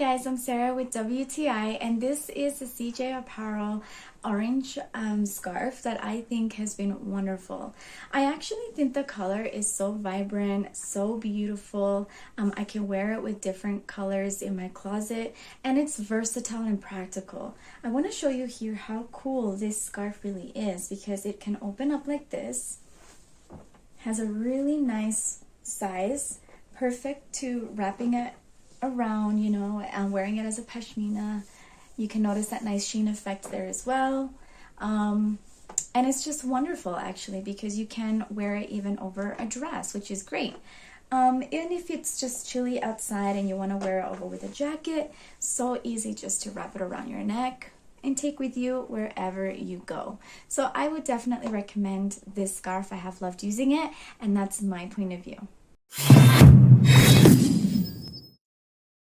guys, I'm Sarah with WTI, and this is the CJ Apparel orange scarf that I think has been wonderful. I actually think the color is so vibrant, so beautiful. I can wear it with different colors in my closet, and it's versatile and practical. I want to show you here how cool this scarf really is because it can open up like this. Has a really nice size, perfect to wrapping it around, you know, and wearing it as a pashmina. You can notice that nice sheen effect there as well. And it's just wonderful actually because you can wear it even over a dress, which is great. Even if it's just chilly outside and you want to wear it over with a jacket, so easy just to wrap it around your neck and take with you wherever you go. So I would definitely recommend this scarf. I have loved using it, and that's my point of view.